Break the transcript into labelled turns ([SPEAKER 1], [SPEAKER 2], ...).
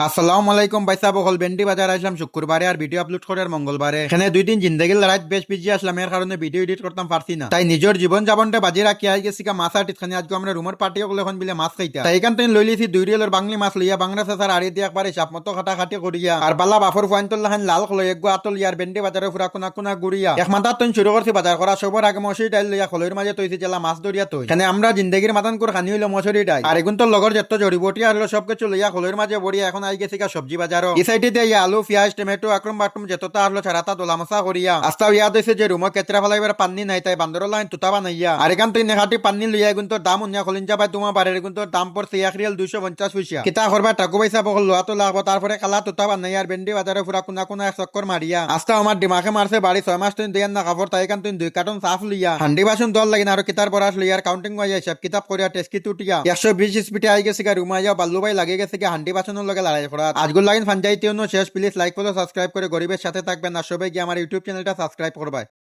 [SPEAKER 1] আসসালামু আলাইকুম ভাই সাহেব, হল বেন্ডি বাজার আসলাম শুক্রবারে আর ভিডিও আপলোড করার মঙ্গলবারে। এখানে 2 দিন জিন্দগির লড়াইত বেশ বিজি আসলাম, এর কারণে ভিডিও এডিট করতাম পারছি না। তাই নিজের জীবন যাপনটা বাজি রাখি আই গেছি মাছ আটিত খানি। আজকে আমরা রুমের পার্টি গুলো এখন বিলে মাছ খাইতা। তাই এখান থেকে লই লিছি 2 রিয়েলের বাংলি মাছ লইয়া বাংলা সাসার আড়ি দিয়ে একবারে চাপ মতো খাটা খাটি করিয়া আর বালা বাফর ফুয়াইন্তল্লাহ লাল খলো এক গো আতল ইয়ার বেন্ডি বাজারে পুরা কোনা কোনা গুড়িয়া এক মাথা তৈন শুরু করছি বাজার করা। সবার আগে মশারি ডাইল লইয়া খলোর মাঝে তৈছি জেলা মাছ ধরিয়া তৈ। এখানে আমরা জিন্দগির মাতান করে খানি হইলো মশারি ডাই আর এগুন তো লগর যত জড়িবটি আর সবকিছু লইয়া খলোর মাঝে বড়িয়া এখন আই গেছি সবজি বাজারও। এই সাইডে দিয়ে আলু পিঁয়াজ টমেটো আক্রম বাক্রম যেতটা আসলো ছাড়াতা দোলামসা করিয়া আস্তাও ইয়াদ হয়েছে যে রুমো কেচরা ফেলাইবার পানি নাই, তাই বান্দর লাইন তুতা বানাইয়া আর এখান থেকে নেখাটি পানি লইয়া কিন্তু দাম উনিয়া খলিঞ্জা পাই তোমার বাড়ির কিন্তু দাম পড়ছে 1 রিয়াল 250 পয়সা। কিতা করবা টাকু পয়সা বকল লোয়া তো লাগবো। তারপরে কালা তুতা বানাইয়া আর বেন্ডি বাজারে পুরা কোনা কোনা এক চক্কর মারিয়া আস্তা আমার দিমাগে মারছে বাড়ি 6 মাস তুই দিয়ান না কাপড়। তাই এখান তুই 2 কার্টন সাফ লইয়া হান্ডি বাসন দল লাগিনা আর কিতার বরাস লইয়ার কাউন্টিং হইয়া সব কিতাব করিয়া টেস্কি তুটিয়া 120 স্পিডে আই গেছে রুমাইয়া বাল্লু ভাই লাগে গেছে হান্ডি বাসনের লগে লড়াই করা। আজগুল লাগিন ফানজাইতেও শেষ। প্লিজ লাইক ফলো সাবস্ক্রাইব করে গরিবের সাথে থাকবেন আর সবাই গিয়ে আমার ইউটিউব চ্যানেলটা সাবস্ক্রাইব করবে।